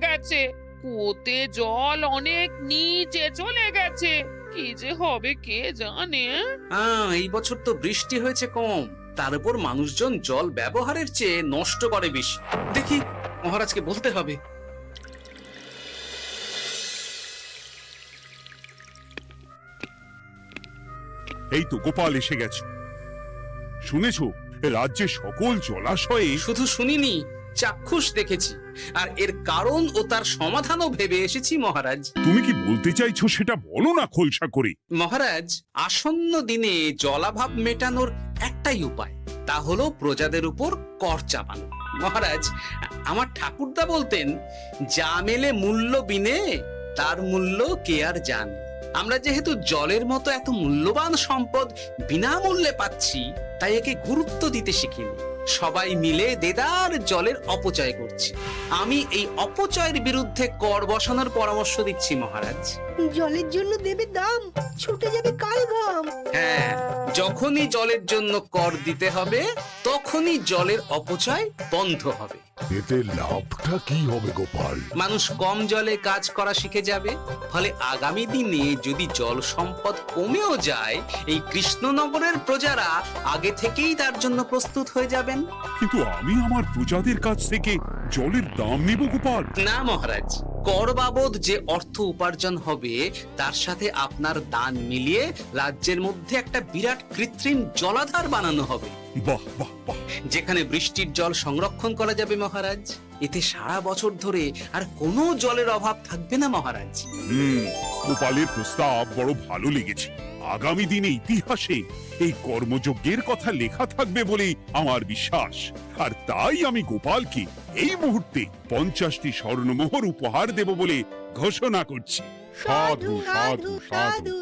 গেছে, কুয়োতে জল অনেক নিচে চলে গেছে। কি যে হবে কে জানে। এই বছর তো বৃষ্টি হয়েছে কম, তার উপর মানুষজন জল ব্যবহারের চেয়ে নষ্ট করে বেশি। দেখি, মহারাজকে বলতে হবে। এই তো গোপাল এসে গেছে। শুনেছো, রাজ্যে সকল জলাশয়ে শুধু শুনিনি, চাক্ষুষ দেখেছি, আর এর কারণ ও তার সমাধানও ভেবে এসেছি মহারাজ। তুমি কি বলতে চাইছো সেটা বলো না খোলসা করে। মহারাজ, আসন্ন দিনে জলাভাব মেটানোর একটাই উপায়, তা হলো প্রজাদের উপর কর চাপানো। মহারাজ, আমার ঠাকুরদা বলতেন, যা মেলে মূল্য বিনে তার মূল্য কে আর জানে। আমরা যেহেতু জলের মতো এত মূল্যবান সম্পদ বিনামূল্যে পাচ্ছি, তাই একে গুরুত্ব দিতে শিখিনি। সবাই মিলে দেদার জলের অপচয় করছি। আমি এই অপচয়ের বিরুদ্ধে কর বসানোর পরামর্শ দিচ্ছি মহারাজ। জলের জন্য দেবে দাম, ছুটে যাবে কাল ঘাম। হ্যাঁ, যখনই জলের জন্য কর দিতে হবে, তখনই জলের অপচয় বন্ধ হবে। এতে লাভটা কি হবে গোপাল? মানুষ কম জলে কাজ করা শিখে যাবে, ফলে আগামী দিনে যদি জল সম্পদ কমেও যায়, এই কৃষ্ণনগরের প্রজারা আগে থেকেই তার জন্য প্রস্তুত হয়ে যাবেন। কিন্তু আমি আমার প্রজাদের কাছ থেকে জলের দাম নেব গোপাল? না মহারাজ, কর বাবদ যে অর্থ উপার্জন হবে, তার সাথে আপনার দান মিলিয়ে রাজ্যের মধ্যে একটা বিরাট কৃত্রিম জলাধার বানানো হবে। বাহ বাহ বাহ! যেখানে বৃষ্টির জল সংরক্ষণ করা যাবে মহারাজ। এতে সারা বছর ধরে আর কোনো জলের অভাব থাকবে না মহারাজ। গোপালের প্রস্তাব বড় ভালো লেগেছে। আগামী দিনে ইতিহাসে এই কর্মযজ্ঞের কথা লেখা থাকবে বলেই আমার বিশ্বাস। আর তাই আমি গোপালকে এই মুহূর্তে 50টি স্বর্ণমোহর উপহার দেব বলে ঘোষণা করছি। সাধু সাধু সাধু।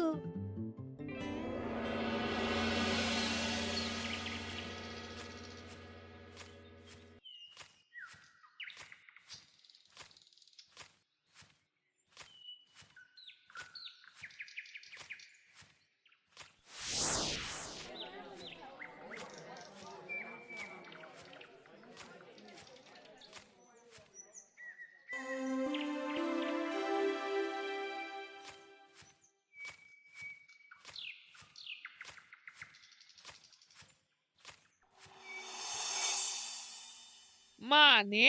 মানে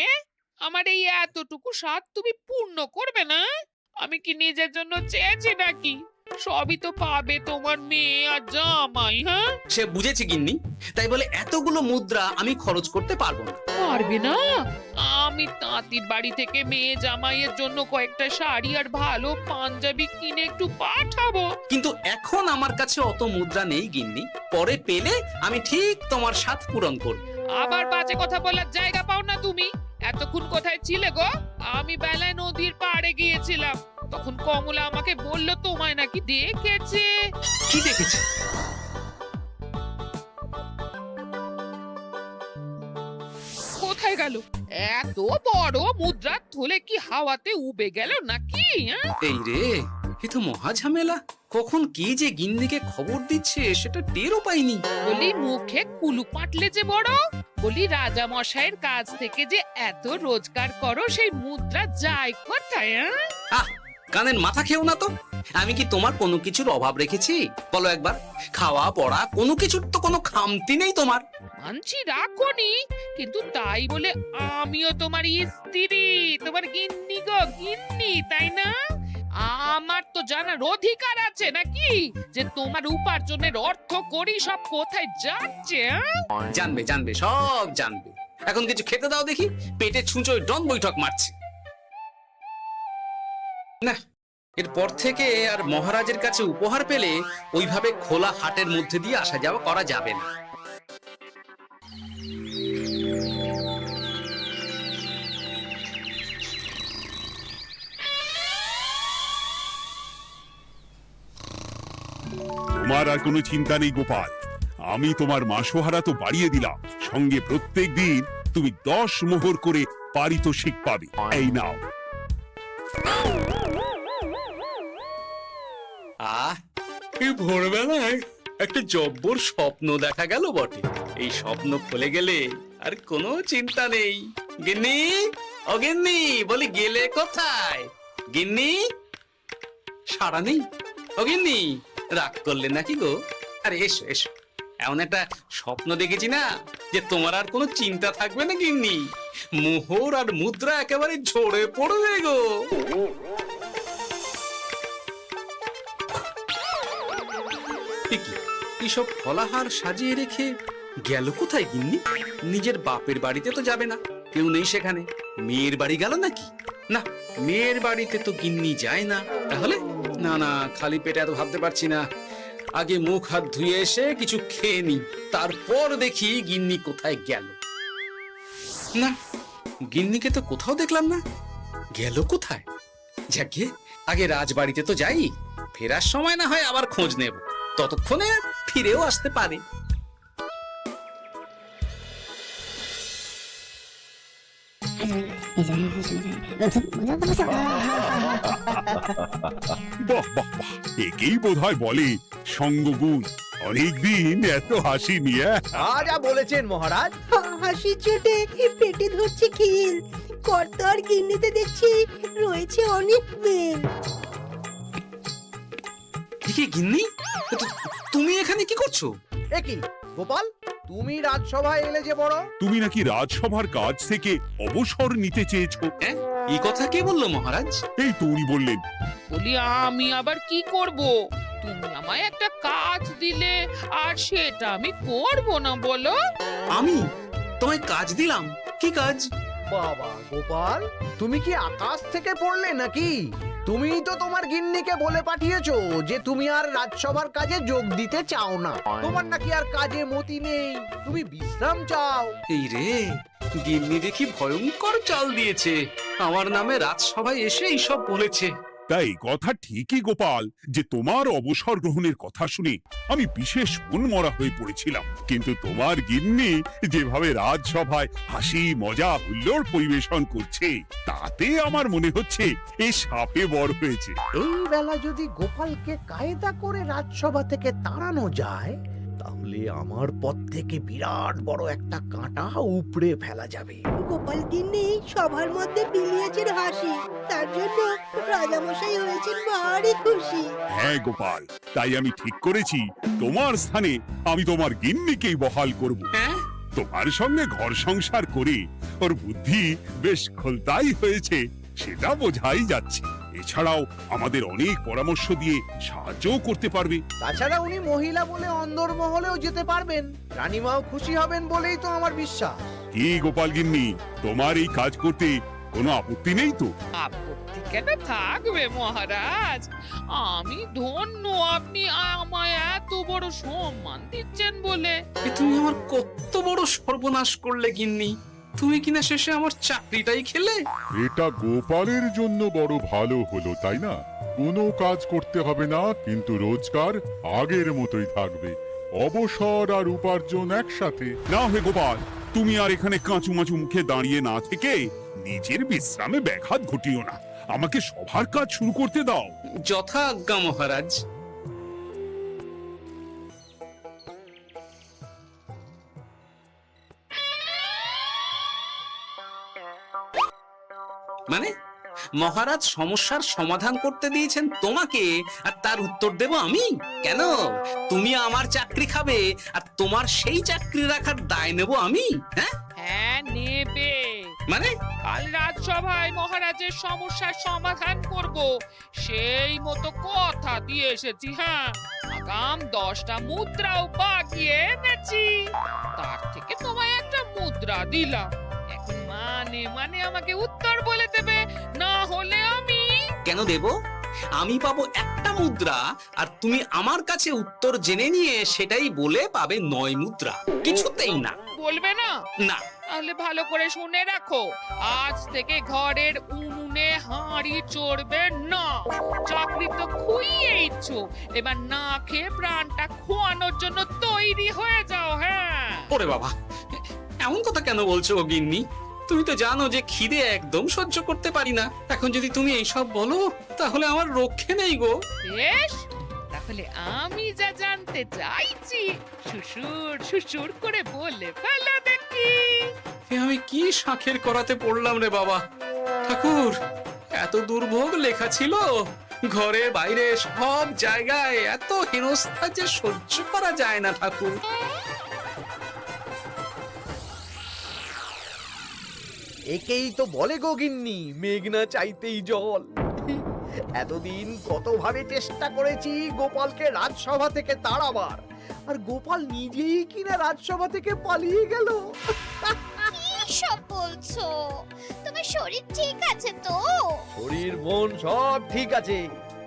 আমার এই এতটুকু স্বাদ তুমি পূর্ণ করবে না? আমি কি নিজের জন্য চেয়েছি নাকি? সবই তো পাবে তোমার মেয়ে আর জামাই। হ্যাঁ, সে বুঝেছি গিন্নি, তাই বলে এতগুলো মুদ্রা আমি খরচ করতে পারবো না। পারবে না? আমি তাঁতির বাড়ি থেকে মেয়ে জামাইয়ের জন্য কয়েকটা শাড়ি আর ভালো পাঞ্জাবি কিনে একটু পাঠাবো। কিন্তু এখন আমার কাছে অত মুদ্রা নেই গিন্নি, পরে পেলে আমি ঠিক তোমার স্বাদ পূরণ করব। আবার বাজে কথা বলার জায়গা পাও না তুমি। এতক্ষণ কোথায় ছিলে গো? আমি বেলায় নদীর পাড়ে গিয়েছিলাম, তখন কমলা আমাকে বলল তোমায় নাকি দেখেছে। কি দেখেছি? কোথায় গেল? এত বড় মুদ্রার থলে কি হাওয়াতে উবে গেল নাকি? এই রে, এ তো মহা ঝামেলা। কখন কি যে গিন্নিকে খবর দিচ্ছে সেটা টেরও পাইনি। বলি মুখে কুলু পাটলে যে বড়, বলি রাজা মশাইয়ের কাছ থেকে যে এত রোজগার করো, সেই মুদ্রা যায় কোথায়? আহ, কানের মাথা খেও না তো। আমি কি তোমার কোনো কিছুর অভাব রেখেছি? বলো একবার। খাওয়া পড়া কোনো কিছুর তো কোনো খামতি নেই তোমার। মানছি রাখোনি, কিন্তু তাই বলে আমিও তোমার স্ত্রী, তোমার গিন্নি গো, গিন্নি, তাই না? আমার তো জানার অধিকার আছে নাকি যে তোমার উপার্জনের অর্থ করি সব কোথায় যাচ্ছে? জানবে জানবে, সব জানবে। এখন কিছু খেতে দাও দেখি, পেটে ছুঁচোয় ডন বৈঠক মারছে। না, এরপর থেকে আর মহারাজের কাছে উপহার পেলে ওইভাবে খোলা হাটের মধ্যে দিয়ে আসা যাওয়া করা যাবে না। তোমার আর কোনো চিন্তা নেই গোপাল। আমি তোমার মাসোহারা তো বাড়িয়ে দিলাম, সঙ্গে প্রত্যেক দিন তুমি 10 মোহর করে পারিতোষিক পাবে। এই নাও। এই ভোরবেলায় একটা জব্বর স্বপ্ন দেখা গেল বটে। এই স্বপ্ন খুলে গেলে আর কোনো চিন্তা নেই। গিন্নি, ও গিন্নি, বলি গেলে কোথায়? গিন্নি, সাড়া নেই। ও গিন্নি, রাগ করলে নাকি গো? আরে এসো এসো, এমন একটা স্বপ্ন দেখেছি না যে তোমার আর কোনো চিন্তা থাকবে না গিন্নি। মোহর আর মুদ্রা একেবারে ঝরে পড়বে গো। এইসব ফলাহার সাজিয়ে রেখে গেল কোথায় গিন্নি? নিজের বাপের বাড়িতে তো যাবে না, কেউ নেই সেখানে। মেয়ের বাড়ি গেল নাকি? না, মেয়ের বাড়িতে তো গিন্নি যায় না। তাহলে না না, খালি পেটে এত ভাবতে পারছি না। আগে মুখ হাত ধুয়ে এসে কিছু খেয়ে নি, তারপর দেখি গিন্নি কোথায় গেল। না, গিন্নিকে তো কোথাও দেখলাম না। গেল কোথায়? যাকে আগে রাজবাড়িতে তো যাই, ফেরার সময় না হয় আবার খোঁজ নেব, ততক্ষণে ফিরেও আসতে পারে। বাহ বাহ বাহ, একেই বোধহয় বলে সঙ্গগুণ। অনেকদিন এত হাসি নিয়ে। যা বলেছেন মহারাজ। হাসির চোটে পেটে ধরছে খিল। কর্তা আর গিন্নিতে দেখছি রয়েছে অনেক মেল। কি গিন্নি, তুমি এখানে কি করছো? কি গোপাল, তুমি রাজসভায় এলে যে বড়? তুমি নাকি রাজসভার কাজ থেকে অবসর নিতে চেয়েছো? হ্যাঁ, এই কথা কে বললো মহারাজ? এই তো উনি বললেন। বলি আমি আবার কি করব? তুমি আমায় একটা কাজ দিলে আর সেটা আমি করব না বলো? আমি তোমায় কাজ দিলাম? কি কাজ? বাবা গোপাল, তুমি কি আকাশ থেকে পড়লে নাকি? তুমিই তো তোমার গিন্নিকে বলে পাঠিয়েছো যে তুমি আর রাজসভার কাজে যোগ দিতে চাও না। তোমার নাকি আর কাজে মতি নেই, তুমি বিশ্রাম চাও। এই রে, গিন্নি দেখি ভয়ঙ্কর চাল দিয়েছে। আমার নামে রাজসভায় এসে এইসব বলেছে। তাই কথা ঠিকই গোপাল, যে তোমার অবসর গ্রহণের কথা শুনে আমি বিশেষ মনমরা হয়ে পড়েছিলাম। কিন্তু তোমার গিন্নি যেভাবে রাজসভায় হাসি মজা হুল্লোড় পরিবেশন করছে, তাতে আমার মনে হচ্ছে এ সাপে বড় হয়েছে। এই বেলা যদি গোপালকে কায়দা করে রাজসভা থেকে তাড়ানো যায়, তাহলে আমার পথ থেকে বিরাট বড় একটা কাঁটা উপড়ে ফেলা যাবে। গোপাল গিন্নি সবার মধ্যে বিলিয়েছেন হাসি, তার জন্য রাজামশাই হয়েছেন ভারী খুশি। হ্যাঁ গোপাল, তাই আমি ঠিক করেছি তোমার স্থানে আমি তোমার গিন্নিকেই বহাল করব। হ্যাঁ, তোমার সঙ্গে ঘর সংসার করে ওর বুদ্ধি বেশ খোলতাই হয়েছে, সেটা বোঝাই যাচ্ছে। এছাড়াও আমাদের অনেক পরামর্শ দিয়ে সাহায্যও করতে পারবে। তাছাড়া উনি মহিলা বলে অন্দরমহলেও যেতে পারবেন, রানীমাও খুশি হবেন বলেই তো আমার বিশ্বাস। কি গোপাল গিন্নি, তোমার এই কাজ করতে কোনো আপত্তি নেই তো? আপত্তি কেন থাকবে মহারাজ? আমি ধন্য আপনি আমায় এত বড় সম্মান দিচ্ছেন বলে। এ তুমি আমার কত বড় সর্বনাশ করলে গিন্নি। তুমি কিনা শেষে আমার চাকরিটাই খেলে। এটা গোপালের জন্য বড় ভালো হলো, তাই না? কোনো কাজ করতে হবে না, কিন্তু রোজগার আগের মতোই থাকবে। অবসর আর উপার্জন একসাথে। না হে গোপাল, তুমি আর এখানে কাঁচুমাচু মুখে দাঁড়িয়ে না থেকে নিজের বিশ্রামে ব্যাঘাত ঘটিও না। আমাকে সবার কাজ শুরু করতে দাও। যথা আজ্ঞা মহারাজ। মানে মহারাজ সমস্যার সমাধান করতে দিয়েছেন তোমাকে, আর তার উত্তর দেব আমি? কেন? তুমি আমার চাকরি খাবে আর তোমার সেই চাকরি রাখার দায় নেব আমি? হ্যাঁ হ্যাঁ, নেবে। মানে কাল রাজসভায় মহারাজের সমস্যার সমাধান করব, সেই মতো কথা দিয়ে এসেছি। হ্যাঁ, আগাম 10টা মুদ্রাও বাগিয়ে এনেছি। তার থেকে তোমায় একটা মুদ্রা দিলাম। এখন মানে মানে আমাকে উত্তর বলে দেবে, না হলে আমি কেন দেব? আমি পাবো একটা মুদ্রা, আর তুমি আমার কাছে উত্তর জেনে নিয়ে সেটাই বলে পাবে 9 মুদ্রা। কিছুতেই না। বলবে না? না। তাহলে ভালো করে শুনে রাখো, আজ থেকে ঘরের উনুনে হাঁড়ি চড়বে না। চাকরি তো খুইয়েইছো, এবার না খেয়ে প্রাণটা খোয়ানোর জন্য তৈরি হয়ে যাও। হ্যাঁ। ওরে বাবা, এমন কথা কেন বলছো গো গিন্নি? তুমি তো জানো যে খিদে একদম সহ্য করতে পারি না। এখন যদি তুমি এইসব বলো, তাহলে আমার রক্ষে নেই গো। বেশ, তাহলে আমি যা জানতে চাইছি শ্বশুর শ্বশুর করে বলে ফেলো দেখি। এ আমি কি শাঁখের করাতে পড়লাম রে বাবা। ঠাকুর, এত দুর্ভোগ লেখা ছিল, ঘরে বাইরে সব জায়গায় এত হেনস্থা যে সহ্য করা যায় না ঠাকুর। একেই তো বলে গো গিন্নি, মেঘ না চাইতেই জল। এতদিন কতভাবে চেষ্টা করেছি গোপালকে রাজসভা থেকে তাড়াবার, আর গোপাল নিজেই কিনা রাজসভা থেকে পালিয়ে গেল। সব বলছো? তোমার শরীর ঠিক আছে তো? শরীর মন সব ঠিক আছে,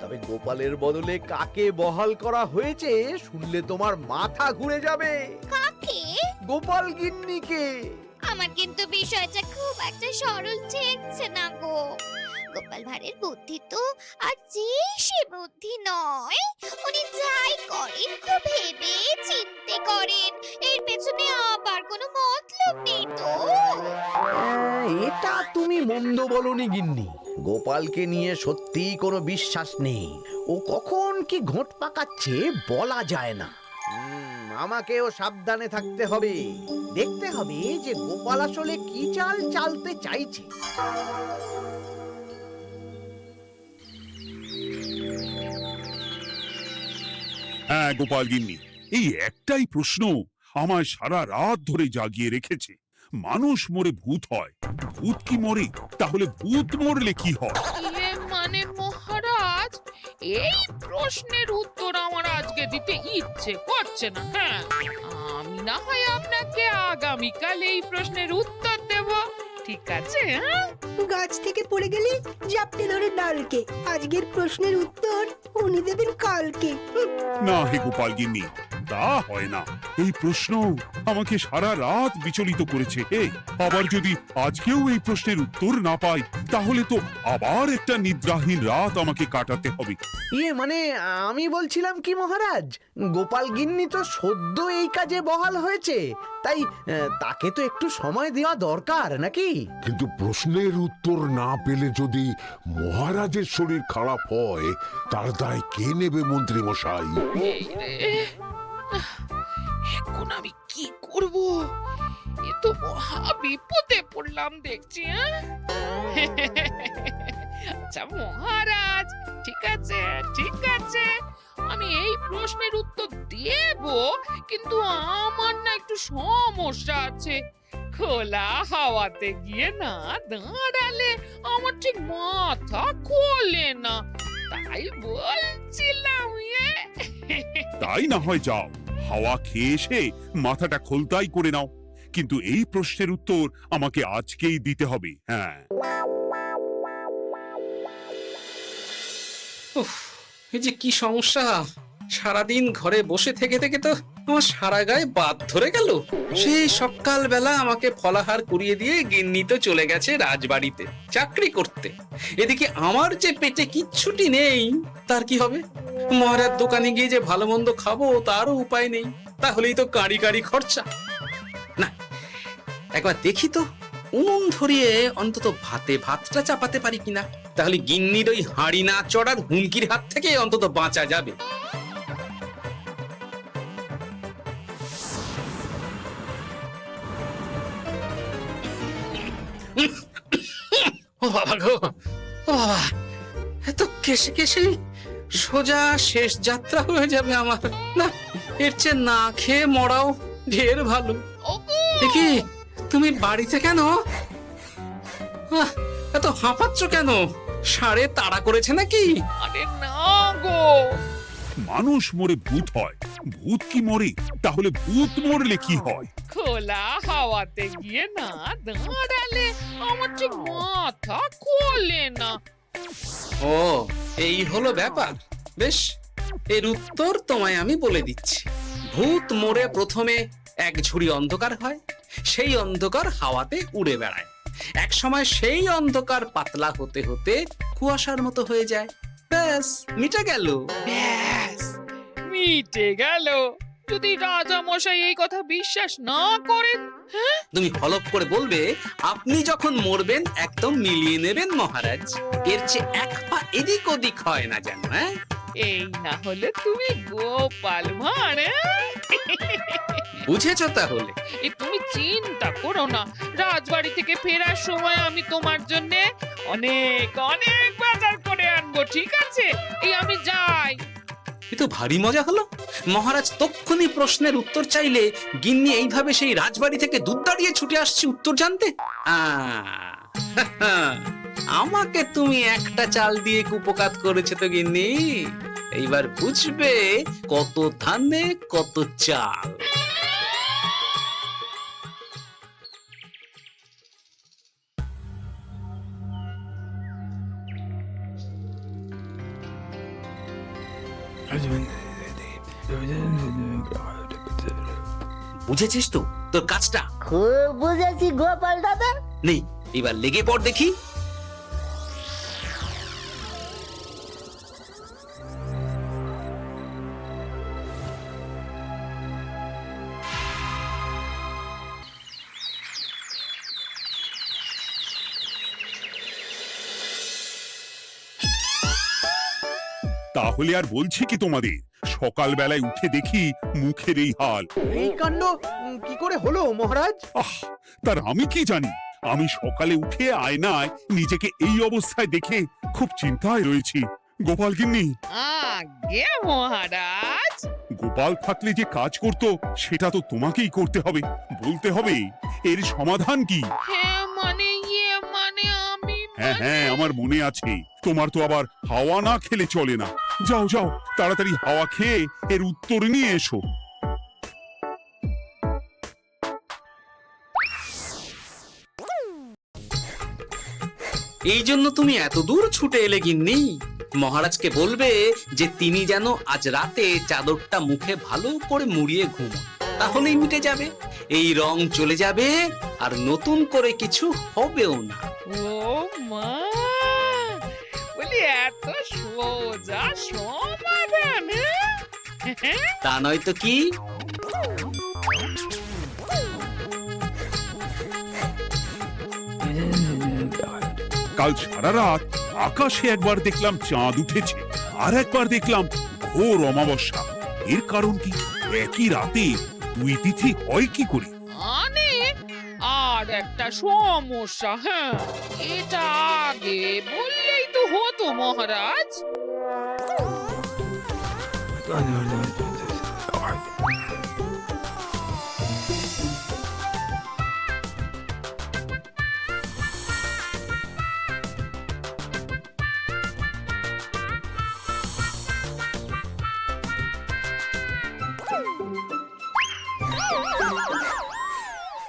তবে গোপালের বদলে কাকে বহাল করা হয়েছে শুনলে তোমার মাথা ঘুরে যাবে। কাকে? গোপাল গিন্নিকে। আমার কিন্তু বিষয়টা খুব একটা সরল ঠেকছে না গো। গোপাল ভাঁড়ের বুদ্ধি তো আর যে সে বুদ্ধি নয়। উনি যাই করেন খুব ভেবে চিন্তে করেন, এর পেছনে আবার কোনো মতলব নেই তো। এটা তুমি মন্দ বলনি গিন্নি। গোপালকে নিয়ে সত্যি কোনো বিশ্বাস নেই। ও কখন কি ঘোট পাকাচ্ছে বলা যায় না। আমাকেও সাবধানে থাকতে হবে। দেখতে হবে যে গোপাল আসলে কি চাল চালতে চাইছে। হ্যাঁ গোপাল গিন্নি, এই একটাই প্রশ্ন আমায় সারা রাত ধরে জাগিয়ে রেখেছে। মানুষ মরে ভূত হয়, ভূত কি মরে? তাহলে ভূত মরলে কি হয়? মানে মহারাজ, এই প্রশ্নের উত্তর আমার আজকে দিতে ইচ্ছে করছে না। হ্যাঁ, আমি না হয় আপনাকে আগামীকাল এই প্রশ্নের উত্তর দেব, ঠিক আছে? হ্যাঁ, গাছ থেকে পড়ে গেলে জাপটে ধরে ডালকে। আজকের প্রশ্নের উত্তর উনি দেবেন কালকে। না হে গোপাল গিন্নি, তা হয় না। এই প্রশ্ন আমাকে সারা রাত বিচলিত করেছে। আবার যদি আজকেও এই প্রশ্নের উত্তর না পাই, তাহলে তো আবার একটা নিদ্রাহীন রাত আমাকে কাটাতে হবে। মানে আমি বলছিলাম কি মহারাজ, গোপাল গিন্নি তো সদ্য এই কাজে বহাল হয়েছে, তাই তাকে তো একটু সময় দেওয়া দরকার নাকি? কিন্তু প্রশ্নের উত্তর না পেলে যদি মহারাজের শরীর খারাপ হয়, তার দায় কে নেবে মন্ত্রী মশাই? এই রে, এখন আমি কি করব? এ তো মহা বিপদে পড়লাম দেখছি। আচ্ছা মহারাজ, ঠিক আছে ঠিক আছে, আমি এই প্রশ্নের উত্তর দেব, কিন্তু আমার না একটু সমস্যা আছে। খোলা হাওয়াতে গিয়ে না দাঁড়ালে আমার ঠিক মাথা খোলে না, তাই বলছিলাম। তাই না হয় যাও, হাওয়া খেয়ে এসে মাথাটা খোলতাই করে নাও। কিন্তু এই প্রশ্নের উত্তর আমাকে আজকেই দিতে হবে। হ্যাঁ, উফ, এই যে কি সমস্যা! সারাদিন ঘরে বসে থেকে থেকে তো আমার সারা গায়ে বাদ ধরে গেল। সেই সকালবেলা আমাকে ফলাহার করিয়ে দিয়ে গিন্নি তো চলে গেছে রাজবাড়িতে চাকরি করতে। এদিকে আমার যে পেটে কিচ্ছুটি নেই, তার কি হবে? মহারাজ দোকানে গিয়ে যে ভালো মন্দ খাবো তারও উপায় নেই, তাহলেই তো কাঁড়ি কাঁড়ি খরচা। না, একবার দেখি তো উনুন ধরিয়ে অন্তত ভাতটা চাপাতে পারি কিনা, তাহলে গিন্নির ওই হাঁড়ি না চড়ার হুমকির হাত থেকে অন্তত বাঁচা যাবে। ও বাবা গো, ও বাবা, এত কেসে কেসে সোজা শেষ যাত্রা হয়ে যাবে আমার। না, এর চেয়ে না খেয়ে মরাও ঢের ভালো। দেখি তুমি বাড়িতে কেন? এত হাঁপাচ্ছ কেন? সাড়ে তাড়া করেছে নাকি? আরে না গো, মানুষ মরে ভূত হয়, ভূত কি মরে? তাহলে ভূত মরলে কি হয়? খোলা হাওয়াতে গিয়ে না দাঁড়ালে আমার ঠিক মাথা খোলে না। ও, এই হলো ব্যাপার। বেশ, এর উত্তর তোমায় আমি বলে দিচ্ছি। ভূত মরে প্রথমে এক ঝুড়ি অন্ধকার হয়, সেই অন্ধকার হাওয়াতে উড়ে বেড়ায়। এক সময় সেই অন্ধকার পাতলা হতে হতে কুয়াশার মতো হয়ে যায়। ব্যাস, মিটে গেল। ব্যাস, মিটে গেল। যদি রাজা মশাই এই কথা বিশ্বাস না করেন, তুমি হলপ করে বলবে আপনি যখন মরবেন একদম মিলিয়ে নেবেন মহারাজ। এর চেয়ে এক পা এদিক ওদিক হয় না যেন। হ্যাঁ, এই না হলে তুমি গোপাল ভাঁড়, বুঝেছো তাহলে? এই তুমি চিন্তা করো না, রাজবাড়ি থেকে ফেরার সময় আমি তোমার জন্য অনেক অনেক বাজার করে আনবো, ঠিক আছে? এই আমি যাই। এ তো ভারী মজা হলো। মহারাজ তক্ষুনি প্রশ্নের উত্তর চাইলে গিন্নি এইভাবে সেই রাজবাড়ি থেকে দুধ দাঁড়িয়ে ছুটে আসছে উত্তর জানতে। আমাকে তুমি একটা চাল দিয়ে কুপকাত করেছে তো গিন্নি। এইবার বুঝবে কত ধানে কত চাল। বুঝেছিস তো তোর কাজটা? খুব বুঝেছি গোপাল দাদা। নেই, এবার লেগে পড় দেখি। তাহলে আর বলছি কি তোমাদের, সকালবেলায় উঠে দেখি মুখের এই হাল। এই কাণ্ড কি করে হলো মহারাজ? আহ, তার আমি কি জানি। আমি সকালে উঠে আয়নায় নিজেকে এই অবস্থায় দেখে খুব চিন্তায় রয়েছি। গোপাল গিন্নি, আগে মহারাজ, গোপাল থাকলে যে কাজ করতো সেটা তো তোমাকেই করতে হবে, বলতে হবে এর সমাধান কি। হ্যাঁ মানে আমি হ্যাঁ হ্যাঁ, আমার মনে আছে। তোমার তো আবার হাওয়া না খেলে চলে না। যাও যাও, তাড়াতাড়ি হাওয়া খেয়ে এর উত্তর নিয়ে এসো। এই জন্য তুমি এত দূর ছুটে এলে গিন্নি? মহারাজকে বলবে যে তিনি যেন আজ রাতে চাদরটা মুখে ভালো করে মুড়িয়ে ঘুমোন, তাহলেই মিটে যাবে। এই রং চলে যাবে আর নতুন করে কিছু হবেও না। ও মা, বলি এত সোজা সমাধান? হ্যাঁ? তা নয় তো কি? কাল সারা রাত আকাশে একবার দেখলাম চাঁদ উঠেছে, আর একবার দেখলাম ঘোর অমাবস্যা। এর কারণ কি? একই রাতে দুই তিথি হয় কি করে? মানে আর একটা সমস্যা, হ্যাঁ, এটা আগে বললেই তো হতো মহারাজ।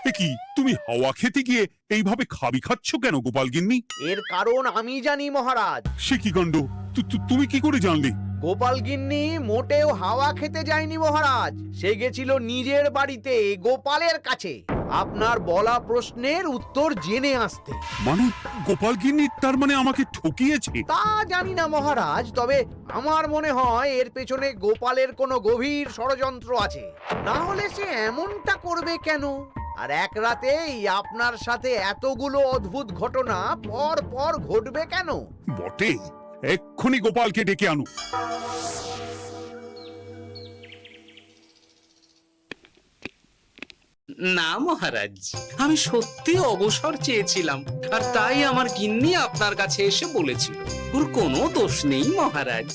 এ কি, তুমি হাওয়া খেতে গিয়ে এইভাবে খাবি খাচ্ছ কেন গোপাল গিন্নি? এর কারণ আমি জানি মহারাজ। সে কি কাণ্ড! তুমি কি করে জানলে? গোপাল গিন্নি মোটেও হাওয়া খেতে যায়নি মহারাজ, সে গেছিল নিজের বাড়িতে গোপালের কাছে আপনার বলা প্রশ্নের উত্তর জেনে আসতে। মানে গোপাল গিন্নি তার মানে আমাকে ঠকিয়েছে? তা জানি না মহারাজ, তবে আমার মনে হয় এর পেছনে গোপালের কোনো গভীর ষড়যন্ত্র আছে, না হলে সে এমনটা করবে কেন? আর এক রাতেই আপনার সাথে এতগুলো অদ্ভুত ঘটনা পর পর ঘটবে কেন? বটে, এক্ষুনি গোপালকে ডেকে আনো। না মহারাজ, আমি সত্যি অবসর চেয়েছিলাম, আর তাই আমার গিন্নি আপনার কাছে এসে বলেছিল। ওর কোনো দোষ নেই মহারাজ।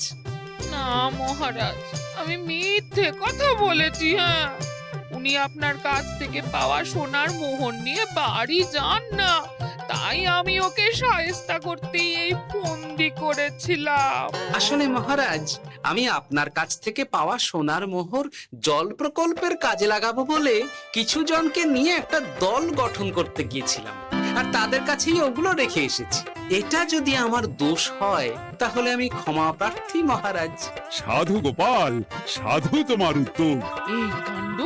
না মহারাজ, আমি মিথ্যে কথা বলেছি। হ্যাঁ, উনি আপনার কাছ থেকে পাওয়া সোনার মোহর নিয়ে বাড়ি যান না, তাই আমি ওকে শায়েস্তা করতে এই ফন্দি করেছিলাম। আসলে মহারাজ, আমি আপনার কাছ থেকে পাওয়া সোনার মোহর জল প্রকল্পের কাজে লাগাবো বলে কিছু জনকে নিয়ে একটা দল গঠন করতে গিয়েছিলাম, আর তাদের কাছেই ওগুলো রেখে এসেছি। এটা যদি আমার দোষ হয় তাহলে আমি ক্ষমা প্রার্থী মহারাজ। সাধু গোপাল, সাধু তোমার উত্তর। এই কাণ্ড!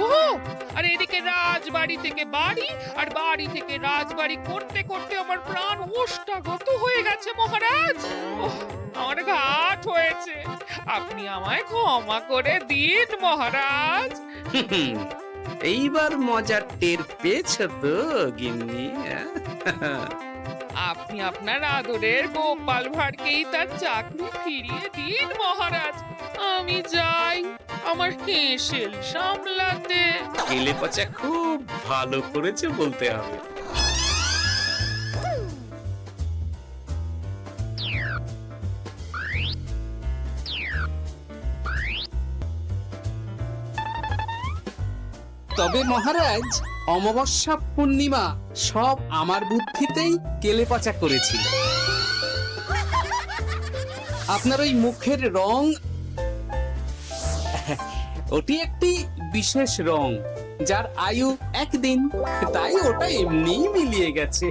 আর এদিকে রাজবাড়ি থেকে বাড়ি, আর বাড়ি থেকে রাজবাড়ি করতে করতে আমার প্রাণ ওষ্ঠাগত হয়ে গেছে মহারাজ। ওহ, আমার ঘাট হয়েছে, আপনি আমায় ক্ষমা করে দিন মহারাজ। এইবার মজার টের পেয়েছ তো গিন্নি? আপনি আপনার আদরের গোপাল ভাঁড়কেই তার চাকরি ফিরিয়ে দিন মহারাজ। আমি যাই আমার হেসেল সামলাতে। কেলে পচা খুব ভালো করেছে বলতে হবে। তবে মহারাজ, অমাবস্যা পূর্ণিমা সব আমার বুদ্ধিতেই কেলেপচা করেছিল। আপনার ওই মুখের রং, ওটি একটি বিশেষ রং যার আয়ু একদিন, তাই ওটা এমনিই মিলিয়ে গেছে।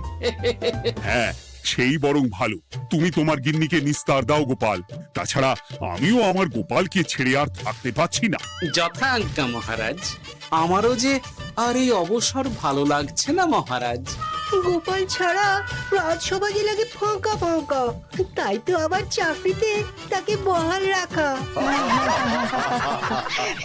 হ্যাঁ, সেই বরং ভালো। তুমি তোমার গিন্নিকে নিস্তার দাও গোপাল। তাছাড়া আমিও আমার গোপালকে ছেড়ে আর থাকতে পারছি না। যথা আজ্ঞা মহারাজ। আমারও যে আর এই অবসর ভালো লাগছে না মহারাজ। গোপাল ছাড়া রাজসভা যে লাগে ফাঁকা ফাঁকা, তাই তো আবার চাকরিতে তাকে বহাল রাখা।